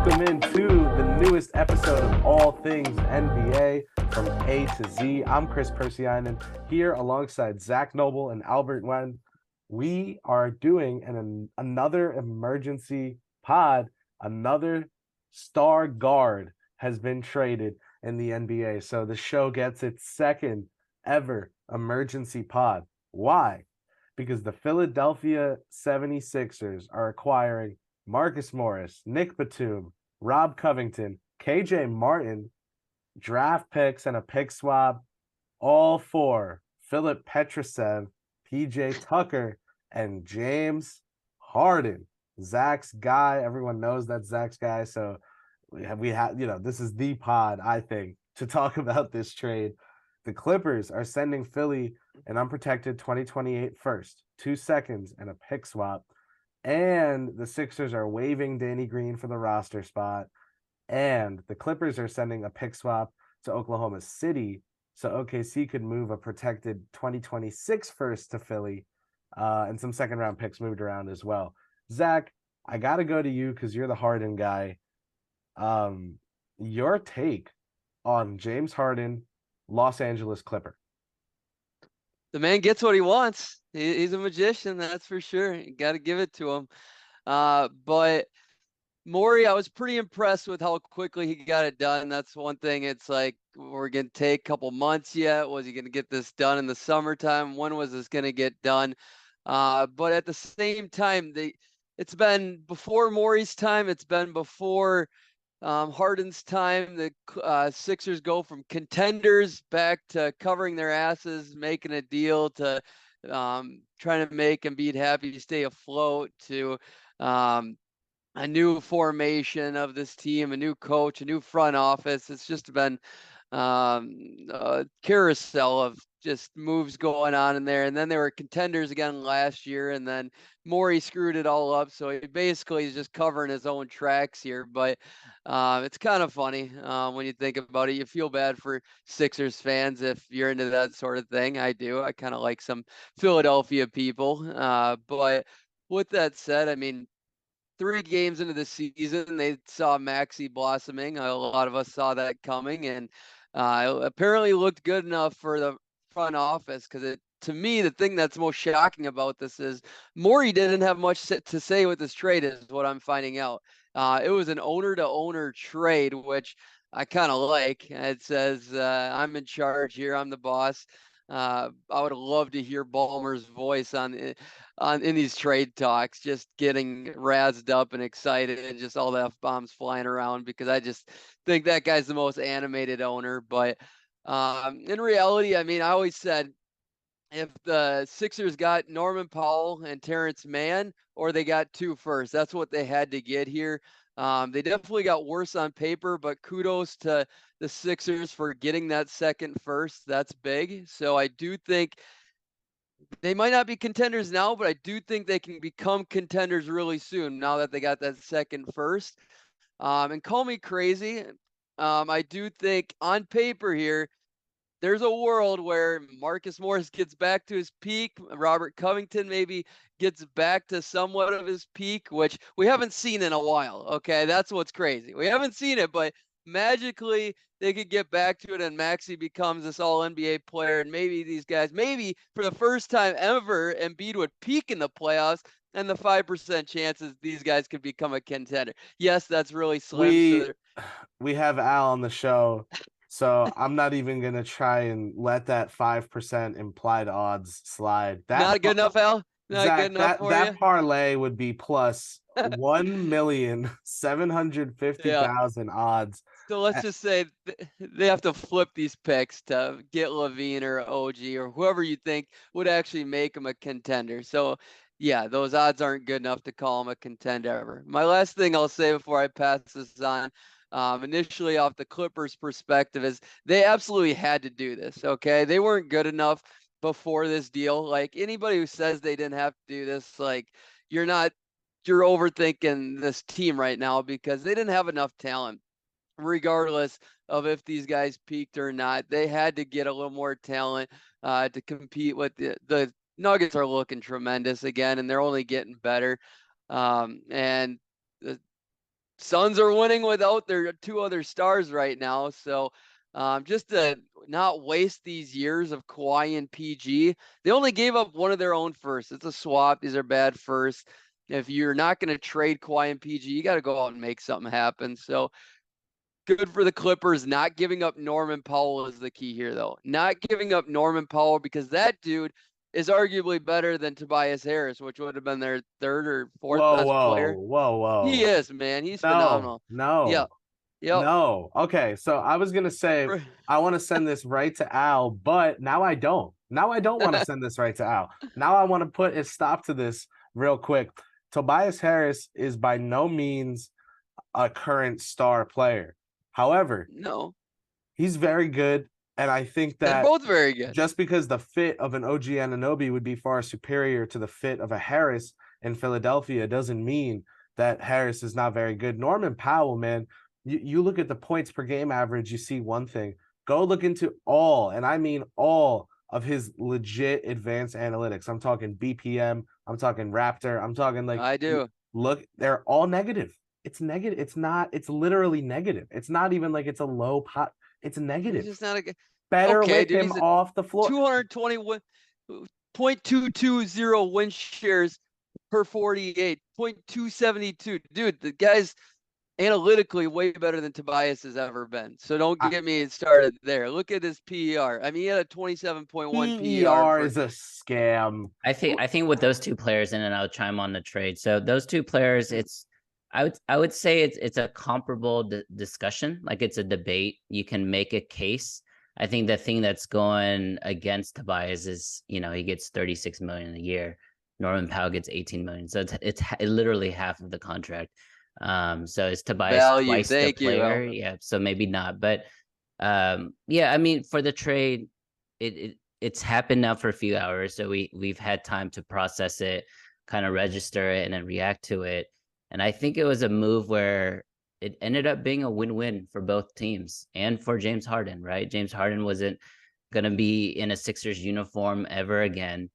Welcome into the newest episode of All Things NBA from A to Z. I'm Kris Persianen here alongside Zach Noble and Albert Wen. We are doing another emergency pod. Another star guard has been traded in the NBA. So the show gets its second ever emergency pod. Why? Because the Philadelphia 76ers are acquiring Marcus Morris, Nick Batum, Rob Covington, KJ Martin, draft picks, and a pick swap, all for Philip Petrusev, PJ Tucker, and James Harden. Zach's guy. Everyone knows that's Zach's guy. So this is the pod, I think, to talk about this trade. The Clippers are sending Philly an unprotected 2028 first, 2 seconds, and a pick swap. And the Sixers are waiving Danny Green for the roster spot. And the Clippers are sending a pick swap to Oklahoma City so OKC could move a protected 2026 first to Philly, and some second round picks moved around as well. Zach, I got to go to you because you're the Harden guy. Your take on James Harden, Los Angeles Clipper. The man gets what he wants. He's a magician, that's for sure. You got to give it to him. But Morey, I was pretty impressed with how quickly he got it done. That's one thing. It's like, we're going to take a couple months yet. Was he going to get this done in the summertime? When was this going to get done? But at the same time, it's been before Morey's time. It's been before Harden's time. The Sixers go from contenders back to covering their asses, making a deal, to trying to make Embiid happy, stay afloat, to a new formation of this team, a new coach, a new front office. It's just been a carousel of just moves going on in there. And then they were contenders again last year, and then Morey screwed it all up. So he basically is just covering his own tracks here. But it's kind of funny when you think about it. You feel bad for Sixers fans if you're into that sort of thing. I do. I kind of like some Philadelphia people. But with that said, I mean, 3 games into the season, they saw Maxey blossoming. A lot of us saw that coming, and apparently looked good enough for the front office. Because to me, the thing that's most shocking about this is Morey didn't have much to say with this trade, is what I'm finding out. It was an owner-to-owner trade, which I kind of like. It says, I'm in charge here. I'm the boss. I would love to hear Ballmer's voice in these trade talks, just getting razzed up and excited, and just all the F-bombs flying around, because I just think that guy's the most animated owner. But in reality, I mean, I always said, if the Sixers got Norman Powell and Terance Mann, or they got 2 firsts, that's what they had to get here. They definitely got worse on paper, but kudos to the Sixers for getting that second first. That's big. So I do think they might not be contenders now, but I do think they can become contenders really soon now that they got that second first. And call me crazy, I do think on paper here, there's a world where Marcus Morris gets back to his peak. Robert Covington maybe gets back to somewhat of his peak, which we haven't seen in a while. Okay, that's what's crazy. We haven't seen it, but magically they could get back to it, and Maxey becomes this all NBA player. And maybe these guys, maybe for the first time ever, Embiid would peak in the playoffs, and the 5% chances these guys could become a contender. Yes, that's really slim. So We have Al on the show, so I'm not even gonna try and let that 5% implied odds slide. not good enough, Al? Not good Zach, enough for you? that parlay would be plus 1,750,000 Yeah. odds. So let's just say they have to flip these picks to get Levine or OG or whoever you think would actually make them a contender. So, yeah, those odds aren't good enough to call them a contender ever. My last thing I'll say before I pass this on, initially off the Clippers' perspective, is they absolutely had to do this, okay? They weren't good enough before this deal. Like, anybody who says they didn't have to do this, like, you're overthinking this team right now, because they didn't have enough talent. Regardless of if these guys peaked or not, they had to get a little more talent to compete with the Nuggets. Are looking tremendous again, and they're only getting better. And Suns are winning without their two other stars right now. So just to not waste these years of Kawhi and PG, they only gave up one of their own first. It's a swap. These are bad firsts. If you're not going to trade Kawhi and PG, you got to go out and make something happen. So good for the Clippers. Not giving up Norman Powell is the key here, though. Not giving up Norman Powell, because that dude is arguably better than Tobias Harris, which would have been their third or fourth Whoa, best whoa, player. whoa, He whoa. is, man. He's No, phenomenal. no, Yep. Yep. no. Okay, so I was gonna say I want to send this right to Al, but now I don't. Now I don't want to send this right to Al. Now I want to put a stop to this real quick. Tobias Harris is by no means a current star player. However, No, he's very good, and I think they're that both very good. just because the fit of an OG Anunoby would be far superior to the fit of a Harris in Philadelphia doesn't mean that Harris is not very good. Norman Powell, man, you look at the points per game average, you see one thing. Go look into all, and I mean all of his legit advanced analytics. I'm talking BPM, I'm talking Raptor, I'm talking like I do. look, they're all negative. It's negative. It's not, it's literally negative. It's not even like it's a low pot. It's He's negative. just not a good. Better Okay, with dude. him He's a off the floor. 220.220 win shares per 48, 0.272. Dude, the guy's analytically way better than Tobias has ever been. So don't get me started there. Look at his PER. I mean, he had a 27.1 PER PER for. is a scam. I think with those two players, and then I'll chime on the trade. So those two players, I would say it's a comparable discussion. Like it's a debate. You can make a case. I think the thing that's going against Tobias is, he gets 36 million a year. Norman Powell gets 18 million. So it's literally half of the contract. So is Tobias Value. twice the Thank you, player? Al. Yeah, so maybe not. But yeah, I mean, for the trade, it's happened now for a few hours, so we've had time to process it, kind of register it, and then react to it. And I think it was a move where it ended up being a win-win for both teams and for James Harden, right? James Harden wasn't going to be in a Sixers uniform ever again.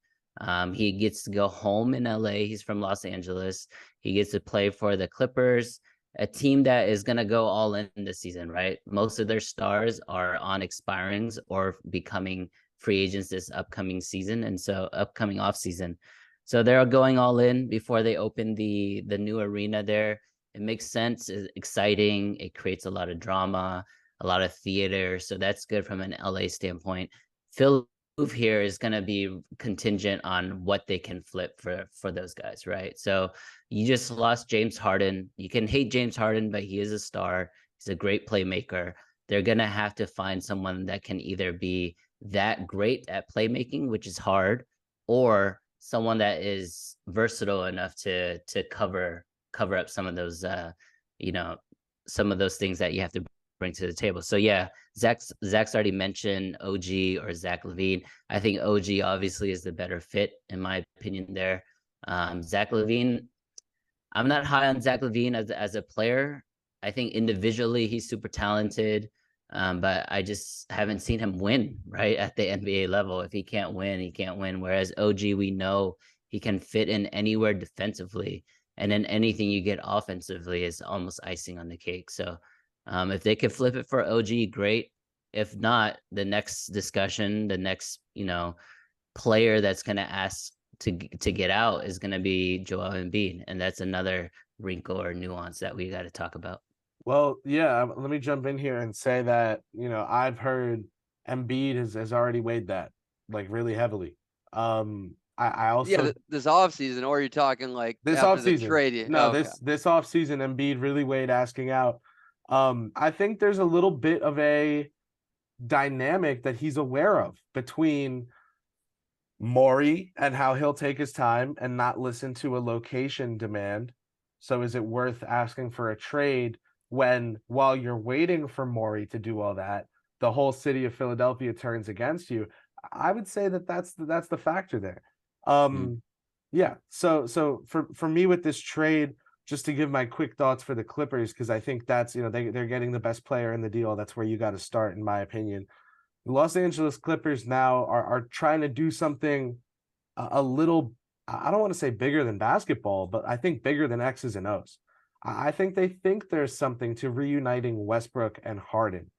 He gets to go home in LA. He's from Los Angeles. He gets to play for the Clippers, a team that is going to go all in this season, right? Most of their stars are on expirings or becoming free agents this upcoming season, and so upcoming off season. So they're going all in before they open the new arena there. It makes sense. It's exciting. It creates a lot of drama, a lot of theater. So that's good from an LA standpoint. Phil move here is going to be contingent on what they can flip for those guys, right? So you just lost James Harden. You can hate James Harden, but he is a star. He's a great playmaker. They're going to have to find someone that can either be that great at playmaking, which is hard, or someone that is versatile enough to cover up some of those some of those things that you have to bring to the table. So yeah, Zach's already mentioned OG or Zach LaVine. I think OG obviously is the better fit in my opinion there. Zach LaVine, I'm not high on Zach LaVine as a player. I think individually he's super talented. But I just haven't seen him win, right, at the NBA level. If he can't win, he can't win. Whereas OG, we know he can fit in anywhere defensively. And then anything you get offensively is almost icing on the cake. So if they could flip it for OG, great. If not, the next discussion, the next, player that's going to ask to get out is going to be Joel Embiid. And that's another wrinkle or nuance that we got to talk about. Well, yeah, let me jump in here and say that, I've heard Embiid has already weighed that like really heavily. I also this offseason, or you're talking like this after the offseason. trade? No, Okay. this offseason, Embiid really weighed asking out. I think there's a little bit of a dynamic that he's aware of between Morey and how he'll take his time and not listen to a location demand. So is it worth asking for a trade when, while you're waiting for Morey to do all that, the whole city of Philadelphia turns against you? I would say that that's the factor there. Yeah. So for me with this trade, just to give my quick thoughts for the Clippers, because I think that's, they're getting the best player in the deal. That's where you got to start, in my opinion. The Los Angeles Clippers now are trying to do something a little, I don't want to say bigger than basketball, but I think bigger than X's and O's. I think they think there's something to reuniting Westbrook and Harden.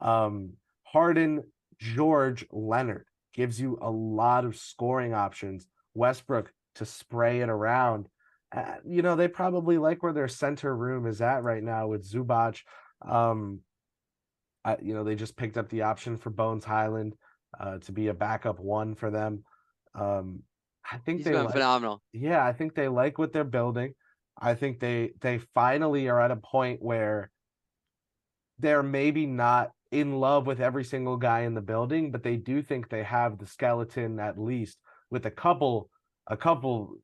Harden, George, Leonard gives you a lot of scoring options. Westbrook to spray it around. They probably like where their center room is at right now with Zubac. They just picked up the option for Bones Highland to be a backup one for them. I think He's they been like, phenomenal. yeah, I think they like what they're building. I think they finally are at a point where they're maybe not in love with every single guy in the building, but they do think they have the skeleton at least with a couple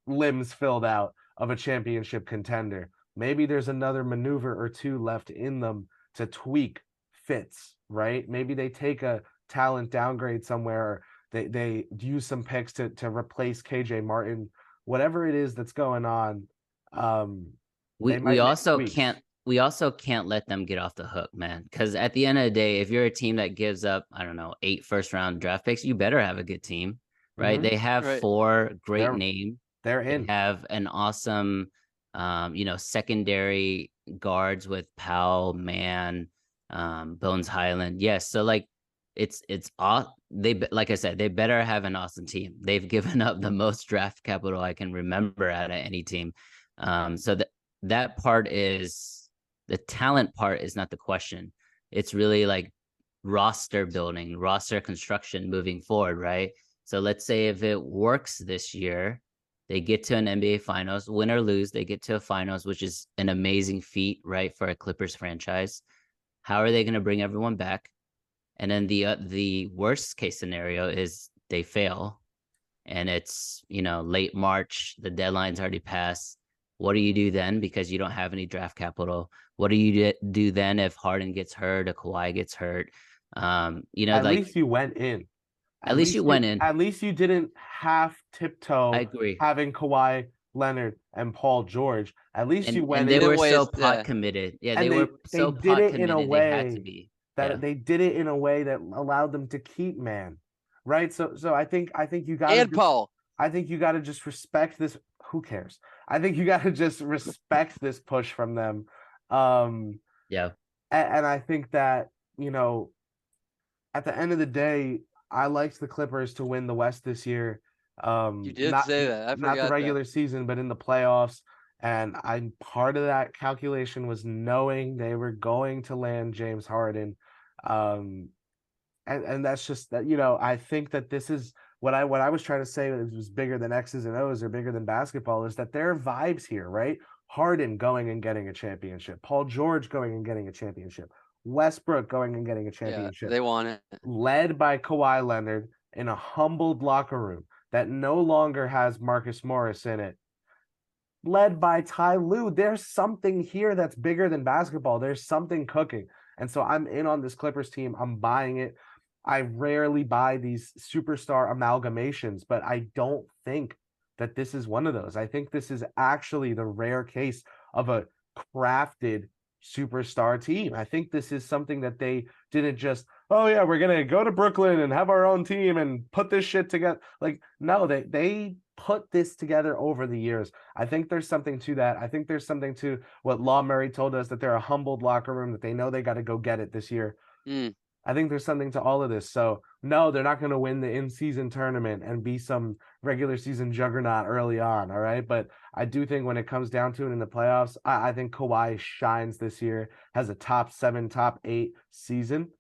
limbs filled out of a championship contender. Maybe there's another maneuver or two left in them to tweak fits, right? Maybe they take a talent downgrade somewhere, or they use some picks to replace KJ Martin, whatever it is that's going on. They We might make also tweaks. can't let them get off the hook, man. Because at the end of the day, if you're a team that gives up, I don't know, 8 first-round draft picks, you better have a good team, right? Mhm. They have Right. 4 great They're names. they're They in. have an awesome, secondary guards with Powell, Mann, Bones Highland. Yes, so like it's like I said, they better have an awesome team. They've given up the most draft capital I can remember out of any team. So that part is the talent part is not the question. It's really like roster building, roster construction moving forward, right? So let's say if it works this year, they get to an NBA Finals, win or lose, they get to a Finals, which is an amazing feat, right, for a Clippers franchise. How are they going to bring everyone back? And then the worst case scenario is they fail, and it's late March, the deadline's already passed. What do you do then? Because you don't have any draft capital. What do you do then if Harden gets hurt or Kawhi gets hurt? At Like least you went in. at least you went in. At least you didn't half I tiptoe agree. having Kawhi Leonard and Paul George. At least you And went they in, were Didn't so waste, pot committed. Yeah, and they they were they so did pot it in a committed. They had to way be. Yeah. that they did it in a way that allowed them to keep man, right? So I think you gotta and Paul. I think you gotta just respect this. Who cares? I think you gotta just respect this push from them. Yeah. And I think that, at the end of the day, I liked the Clippers to win the West this year. You did Not say that. I not the forgot that. regular season, but in the playoffs. And I part of that calculation was knowing they were going to land James Harden. And that's just that, I think that this is what I was trying to say. It was bigger than X's and O's, or bigger than basketball, is that there are vibes here, right? Harden going and getting a championship, Paul George going and getting a championship, Westbrook going and getting a Yeah, championship, they want it. led by Kawhi Leonard in a humbled locker room that no longer has Marcus Morris in it, led by Ty Lue. There's something here that's bigger than basketball. There's something cooking. And so I'm in on this Clippers team. I'm buying it. I rarely buy these superstar amalgamations, but I don't think that this is one of those. I think this is actually the rare case of a crafted superstar team. I think this is something that they didn't just, oh yeah, we're gonna go to Brooklyn and have our own team and put this shit together. Like, no, they put this together over the years. I think there's something to that. I think there's something to what Law Murray told us, that they're a humbled locker room, that they know they got to go get it this year. I think there's something to all of this. So no, they're not going to win the in-season tournament and be some regular season juggernaut early on. All right. But I do think when it comes down to it in the playoffs, I think Kawhi shines this year, has a top 7, top 8 season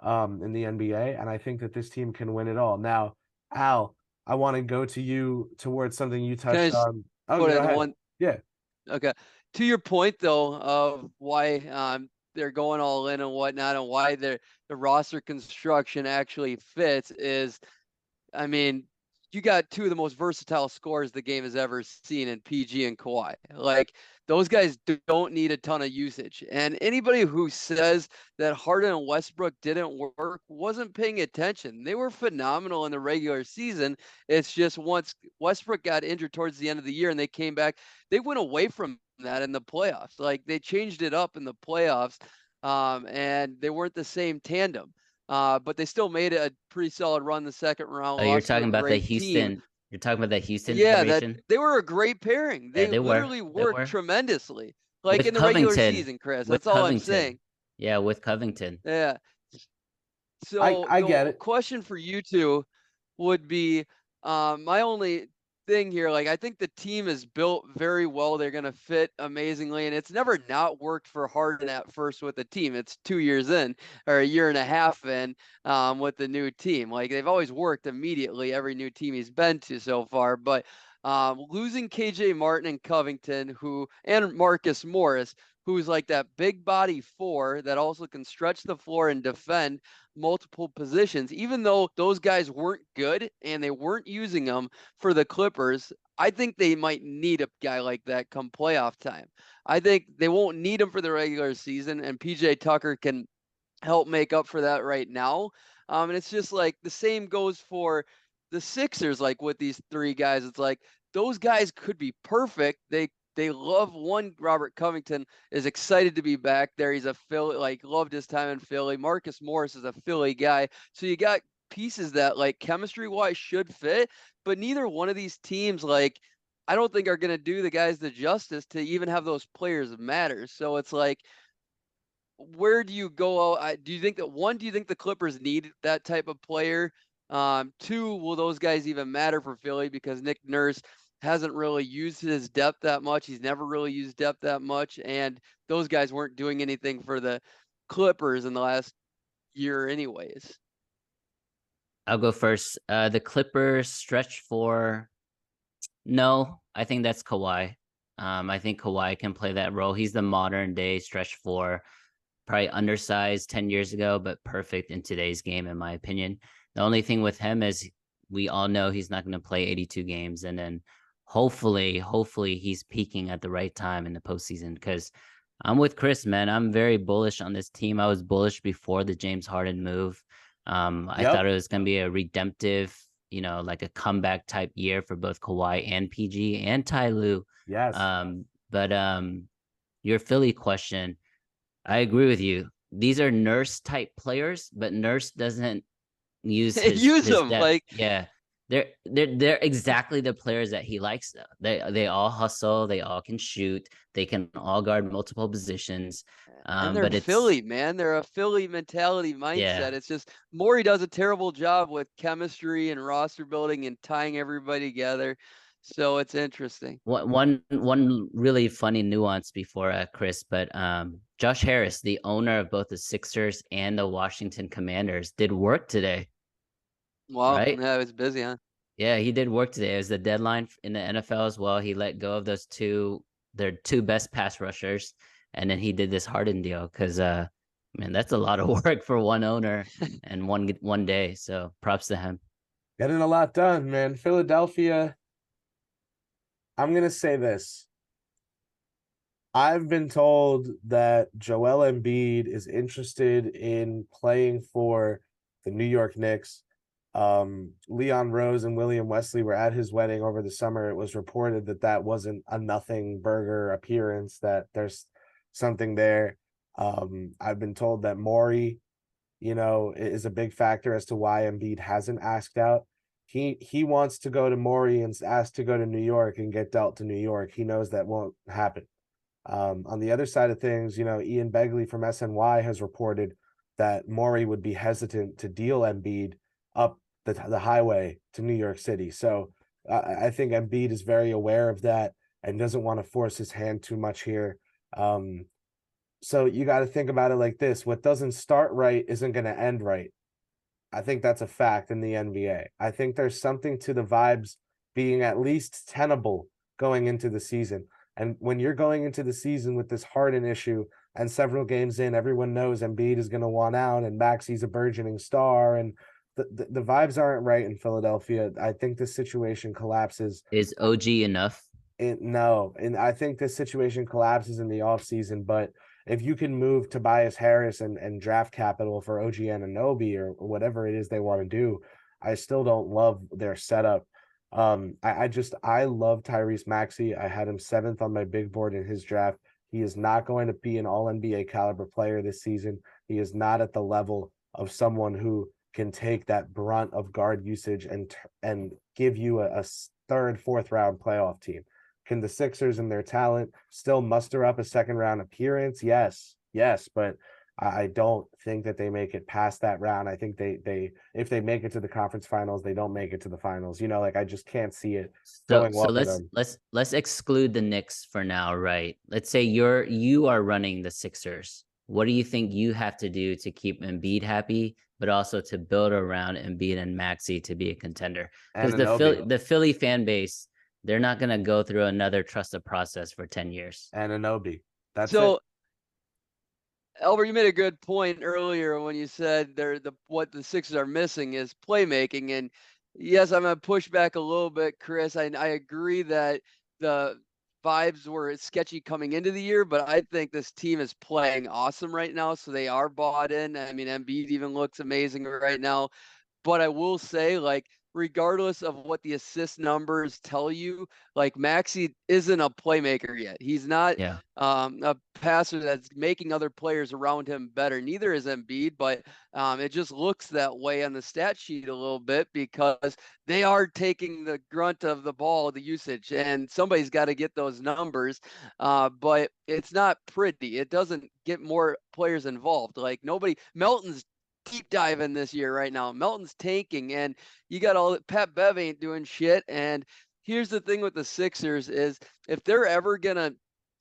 in the NBA. And I think that this team can win it all. Now, Al, I want to go to you towards something you Can I touched just on. Oh, put go in ahead. one? Yeah. Okay. To your point though, of why they're going all in and whatnot, and why the roster construction actually fits is, I mean, you got 2 of the most versatile scorers the game has ever seen in PG and Kawhi. Like, those guys don't need a ton of usage. And anybody who says that Harden and Westbrook didn't work wasn't paying attention. They were phenomenal in the regular season. It's just once Westbrook got injured towards the end of the year and they came back, they went away from that in the playoffs. Like, they changed it up in the playoffs, and they weren't the same tandem. But they still made a pretty solid run the second round. Oh, you're Lost to a talking about the great team. Houston. You're talking about that Houston Yeah, that iteration. they were a great pairing. Yeah, They they were. literally They worked were. tremendously. like With in the regular Covington. season, Kris. With That's all I'm Covington. saying. Yeah, with Covington. Yeah. I So I get the it. question for you two would be, my only thing here, like I think the team is built very well. They're gonna fit amazingly, and it's never not worked for Harden at first with the team. It's 2 years in, or a year and a half in, with the new team. Like they've always worked immediately, every new team he's been to so far. But losing KJ Martin and Covington, and Marcus Morris, who's like that big body four that also can stretch the floor and defend multiple positions, even though those guys weren't good and they weren't using them for the Clippers, I think they might need a guy like that come playoff time. I think they won't need him for the regular season, and PJ Tucker can help make up for that right now. And it's just like the same goes for the Sixers, like with these three guys. It's like those guys could be perfect. They love one. Robert Covington is excited to be back there. He's a Philly, like loved his time in Philly. Marcus Morris is a Philly guy. So you got pieces that like chemistry wise should fit, but neither one of these teams, like, I don't think are going to do the guys the justice to even have those players matter. So it's like, where do you go? Do you think that one, do you think the Clippers need that type of player? Two, will those guys even matter for Philly? Because Nick Nurse hasn't really used his depth that much. He's never really used depth that much. And those guys weren't doing anything for the Clippers in the last year anyways. I'll go first. The Clippers stretch four. No, I think that's Kawhi. I think Kawhi can play that role. He's the modern day stretch four, probably undersized 10 years ago, but perfect in today's game, in my opinion. The only thing with him is we all know he's not going to play 82 games. And then hopefully he's peaking at the right time in the postseason, because I'm with Kris, man. I'm very bullish on this team. I was bullish before the James Harden move. I Yep. thought it was going to be a redemptive, like a comeback type year for both Kawhi and PG and Ty Lue. Yes. But your Philly question, I agree with you. These are Nurse type players, but Nurse doesn't use Use his them depth. like, Yeah. They're exactly the players that he likes though. They all hustle, they all can shoot, they can all guard multiple positions. and they're But it's Philly, man. They're a Philly mentality mindset. yeah. It's just Morey does a terrible job with chemistry and roster building and tying everybody together. So it's interesting. One really funny nuance before Kris, but Josh Harris, the owner of both the Sixers and the Washington Commanders, did work today, Wow. right? Yeah, it was busy, huh? Yeah, he did work today. It was the deadline in the NFL as well. He let go of their two best pass rushers, and then he did this Harden deal because, man, that's a lot of work for one owner and one day. So props to him. Getting a lot done, man. Philadelphia, I'm going to say this. I've been told that Joel Embiid is interested in playing for the New York Knicks. Leon Rose and William Wesley were at his wedding over the summer. It was reported that that wasn't a nothing burger appearance, that there's something there. I've been told that Morey, is a big factor as to why Embiid hasn't asked out. He wants to go to Morey and ask to go to New York and get dealt to New York. He knows that won't happen. On the other side of things, Ian Begley from SNY has reported that Morey would be hesitant to deal Embiid up the highway to New York City. So I think Embiid is very aware of that and doesn't want to force his hand too much here. So you got to think about it like this. What doesn't start right isn't going to end right. I think that's a fact in the NBA. I think there's something to the vibes being at least tenable going into the season. And when you're going into the season with this Harden issue and several games in, everyone knows Embiid is going to want out and Maxi's a burgeoning star, and the vibes aren't right in Philadelphia. I think this situation collapses. Is OG enough? No, and I think this situation collapses in the offseason, but if you can move Tobias Harris and draft capital for OG Anunoby or whatever it is they want to do, I still don't love their setup. I love Tyrese Maxey. I had him 7th on my big board in his draft. He is not going to be an all NBA caliber player this season. He is not at the level of someone who can take that brunt of guard usage and give you a third, fourth round playoff team. Can the Sixers and their talent still muster up a second round appearance? Yes, but I don't think that they make it past that round. I think they if they make it to the conference finals, they don't make it to the finals. Like I just can't see it So going so well for let's them. let's exclude the Knicks for now, right? Let's say you are running the Sixers. What do you think you have to do to keep Embiid happy, but also to build around Embiid and Maxey to be a contender? Because Anunoby. the Philly fan base, they're not gonna go through another trusted process for 10 years. Anunoby. That's it. So Albert, you made a good point earlier when you said what the Sixers are missing is playmaking. And yes, I'm gonna push back a little bit, Kris. I agree that the vibes were sketchy coming into the year, but I think this team is playing awesome right now. So they are bought in. I mean, Embiid even looks amazing right now. But I will say, like, regardless of what the assist numbers tell you, like Maxey isn't a playmaker yet. He's not Yeah. a passer that's making other players around him better. Neither is Embiid, but it just looks that way on the stat sheet a little bit because they are taking the grunt of the ball, the usage, and somebody's got to get those numbers. But it's not pretty. It doesn't get more players involved. Like Melton's deep diving this year right now. Melton's tanking, and you got all Pat Bev ain't doing shit. And here's the thing with the Sixers is if they're ever gonna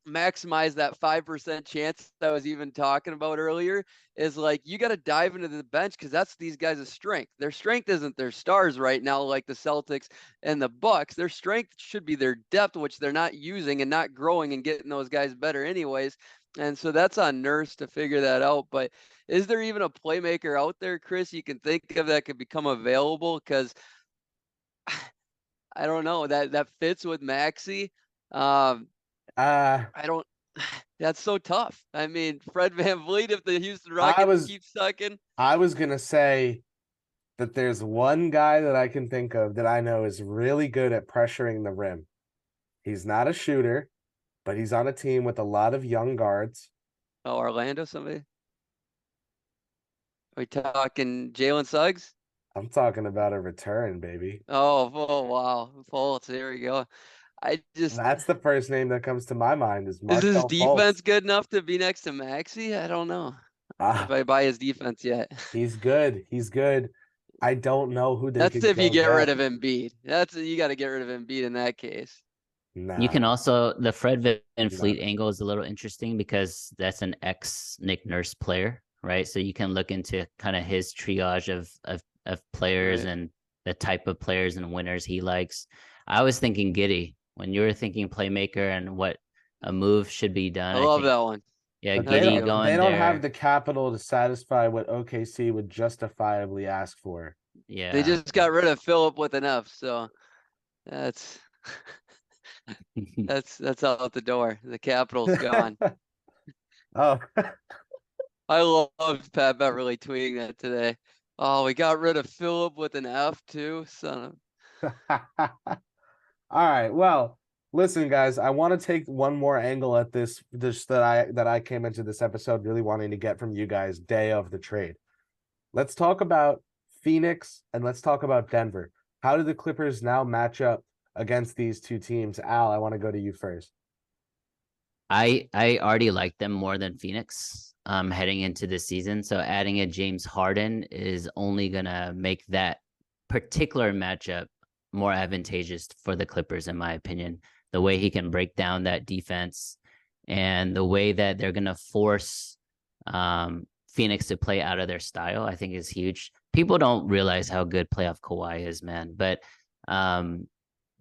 maximize that 5% chance that I was even talking about earlier, is like you got to dive into the bench because that's these guys' strength. Their strength isn't their stars right now, like the Celtics and the Bucks. Their strength should be their depth, which they're not using and not growing and getting those guys better anyways. And so that's on Nurse to figure that out. But is there even a playmaker out there, Kris, you can think of that could become available? Because I don't know that fits with Maxey. Um, Uh I don't. That's so tough. I mean, Fred VanVleet, if the Houston I Rockets was keep sucking. I was gonna say that there's one guy that I can think of that I know is really good at pressuring the rim. He's not a shooter, but he's on a team with a lot of young guards. Oh, Orlando, somebody. Are we talking Jalen Suggs? I'm talking about a return, baby. Oh, wow. Fultz, there we go. I just, That's the first name that comes to my mind is is his Markel defense Fultz. good enough to be next to Maxey? I don't know if Ah, I buy his defense yet. he's good. He's good. I don't know who they That's could if you go get rid get. of Embiid. You got to get rid of Embiid in that case. You can Nah, also the Fred Van nah. Fleet angle is a little interesting because that's an ex Nick Nurse player, right? So you can look into kind of his triage of players Right. and the type of players and winners he likes. I was thinking Giddy when you were thinking playmaker and what a move should be done. I I love think that one. yeah, But That's a Giddy good one. they going don't have there. the capital to satisfy what OKC would justifiably ask for. They Yeah. just got rid of Philip with an F, so that's that's out the door. The capital's gone. Oh, I loved Pat Beverly tweeting that today. Oh, we got rid of Philip with an F too. Son of all right. Well, listen, guys, I want to take one more angle at this that I came into this episode really wanting to get from you guys day of the trade. Let's talk about Phoenix and let's talk about Denver. How do the Clippers now match up against these two teams? Al, I want to go to you first. I already like them more than Phoenix heading into this season. So adding a James Harden is only gonna make that particular matchup more advantageous for the Clippers, in my opinion. The way he can break down that defense and the way that they're gonna force Phoenix to play out of their style, I think is huge. People don't realize how good playoff Kawhi is, man. But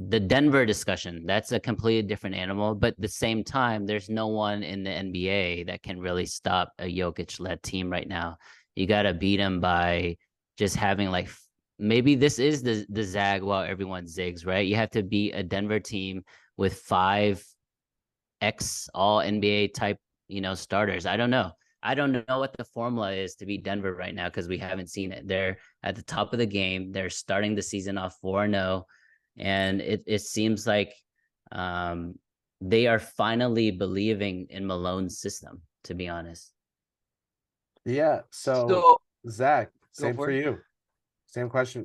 the Denver discussion, that's a completely different animal. But at the same time, there's no one in the NBA that can really stop a Jokic-led team right now. You got to beat them by just having like maybe this is the zag while everyone zigs, right? You have to beat a Denver team with 5 ex all NBA type, starters. I don't know. I don't know what the formula is to beat Denver right now because we haven't seen it. They're at the top of the game. They're starting the season off 4-0. And it seems like they are finally believing in Malone's system, to be honest. Yeah. So, So Zach, go same for for it. you. Same question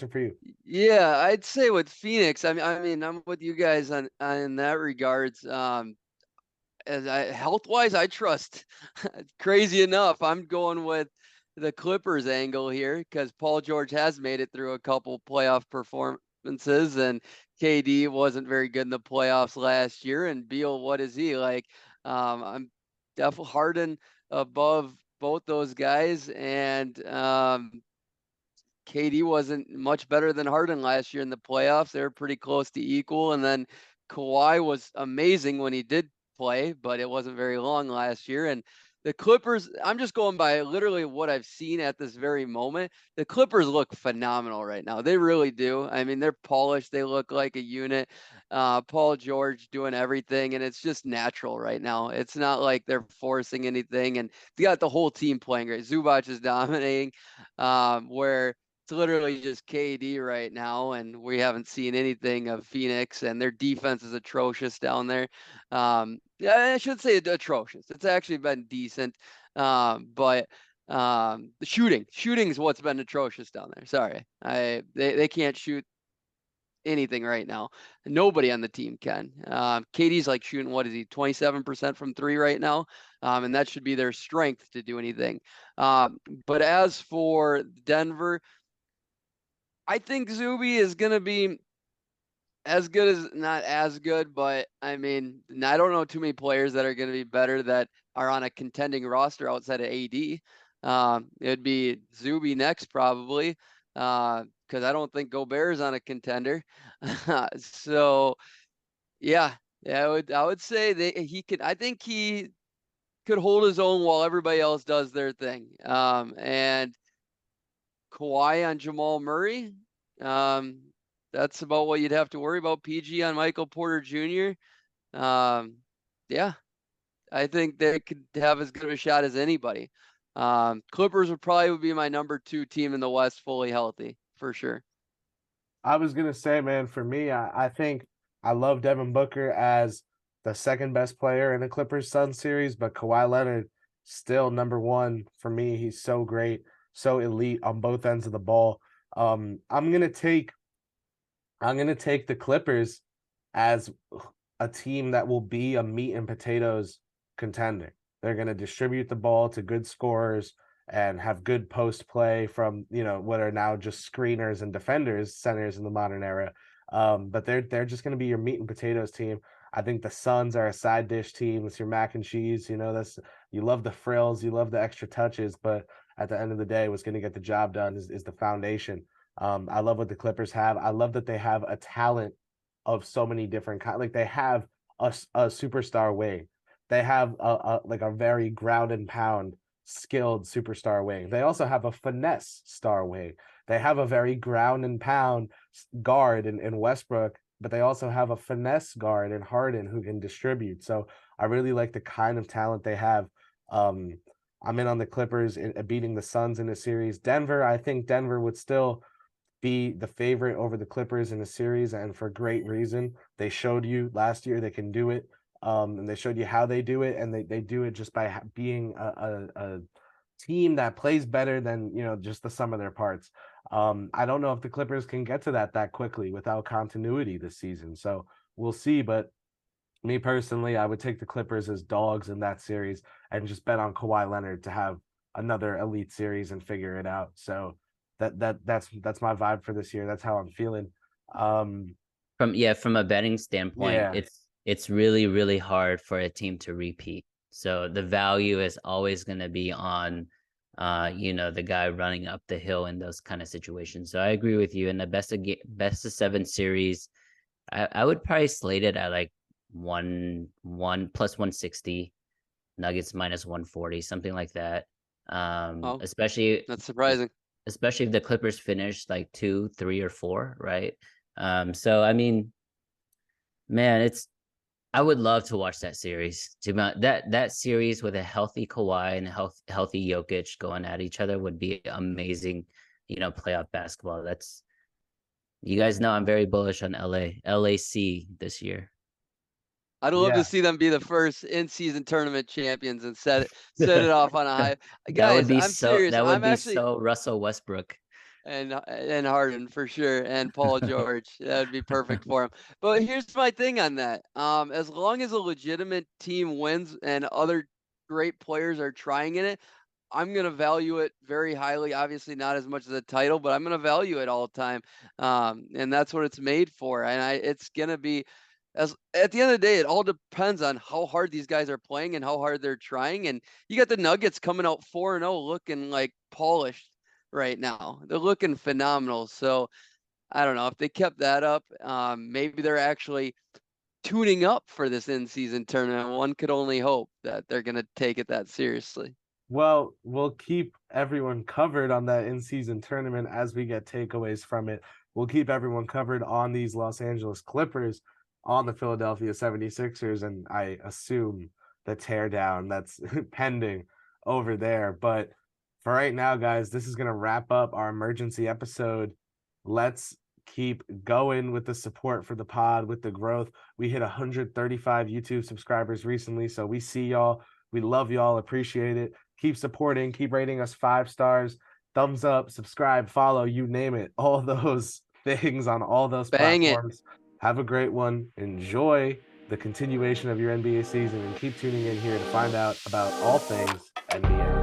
for you. Yeah, I'd say with Phoenix, I mean, I'm with you guys on in that regards. Health-wise, I trust. Crazy enough, I'm going with the Clippers angle here because Paul George has made it through a couple playoff performances, and KD wasn't very good in the playoffs last year. And Beal, what is he like? I'm definitely Harden above both those guys, and KD wasn't much better than Harden last year in the playoffs. They were pretty close to equal. And then Kawhi was amazing when he did play, but it wasn't very long last year. And the Clippers, I'm just going by literally what I've seen at this very moment. The Clippers look phenomenal right now. They really do. I mean, they're polished. They look like a unit. Paul George doing everything, and it's just natural right now. It's not like they're forcing anything, and they got the whole team playing great. Zubac is dominating, where it's literally just KD right now, and we haven't seen anything of Phoenix, and their defense is atrocious down there. Yeah, I should say atrocious. It's actually been decent, but the shooting is what's been atrocious down there. Sorry, they can't shoot anything right now. Nobody on the team can. KD's like shooting, what is he, 27% from three right now, and that should be their strength to do anything. But as for Denver, I think Zuby is going to be as good as not as good, but I mean, I don't know too many players that are going to be better that are on a contending roster outside of AD. It'd be Zuby next probably, because I don't think Gobert is on a contender. So yeah, I would say that he could. I think he could hold his own while everybody else does their thing. And Kawhi on Jamal Murray. That's about what you'd have to worry about. PG on Michael Porter Jr. Yeah, I think they could have as good of a shot as anybody. Clippers would be my number 2 team in the West, fully healthy for sure. I was gonna say, man, for me, I think I love Devin Booker as the second best player in the Clippers Suns series, but Kawhi Leonard still number 1 for me. He's so great, so elite on both ends of the ball. I'm gonna take the Clippers as a team that will be a meat and potatoes contender. They're going to distribute the ball to good scorers and have good post play from, what are now just screeners and defenders, centers in the modern era. But they're just going to be your meat and potatoes team. I think the Suns are a side dish team. It's your mac and cheese. That's, you love the frills, you love the extra touches, but at the end of the day, what's going to get the job done is the foundation. I love what the Clippers have. I love that they have a talent of so many different kinds. Like they have a superstar wing. They have a very ground and pound skilled superstar wing. They also have a finesse star wing. They have a very ground and pound guard in Westbrook, but they also have a finesse guard in Harden who can distribute. So I really like the kind of talent they have. I'm in on the Clippers in beating the Suns in a series. Denver, I think Denver would still be the favorite over the Clippers in the series, and for great reason. They showed you last year they can do it, and they showed you how they do it, and they do it just by being a team that plays better than just the sum of their parts. I don't know if the Clippers can get to that quickly without continuity this season, so we'll see. But me personally, I would take the Clippers as dogs in that series and just bet on Kawhi Leonard to have another elite series and figure it out. So that's my vibe for this year. That's how I'm feeling. From a betting standpoint, Yeah. it's really, really hard for a team to repeat. So the value is always going to be on the guy running up the hill in those kind of situations. So I agree with you. In the best of 7 series, I would probably slate it at like 1 plus 160, Nuggets minus 140, something like that. Especially That's surprising. Especially if the Clippers finish like 2, 3, or 4, right? So I mean, man, I would love to watch that series. That series with a healthy Kawhi and a healthy Jokic going at each other would be amazing, playoff basketball. You guys know I'm very bullish on LAC this year. I'd love to see them be the first in-season tournament champions and set it off on a high. Guys, I'm serious. That would be so Russell Westbrook. and Harden for sure, and Paul George. That would be perfect for him. But here's my thing on that. As long as a legitimate team wins and other great players are trying in it, I'm gonna value it very highly. Obviously, not as much as a title, but I'm gonna value it all the time. And that's what it's made for. And it's gonna be, as at the end of the day, it all depends on how hard these guys are playing and how hard they're trying. And you got the Nuggets coming out 4-0, looking like polished right now. They're looking phenomenal. So I don't know if they kept that up. Maybe they're actually tuning up for this in-season tournament. One could only hope that they're gonna take it that seriously. Well, we'll keep everyone covered on that in-season tournament as we get takeaways from it. We'll keep everyone covered on these Los Angeles Clippers, on the Philadelphia 76ers, and I assume the teardown that's pending over there. But for right now, guys, this is going to wrap up our emergency episode. Let's keep going with the support for the pod, with the growth. We hit 135 YouTube subscribers recently, so we see y'all. We love y'all, appreciate it. Keep supporting, keep rating us 5 stars, thumbs up, subscribe, follow, you name it. All those things on all those Bang it. platforms. Have a great one. Enjoy the continuation of your NBA season and keep tuning in here to find out about all things NBA.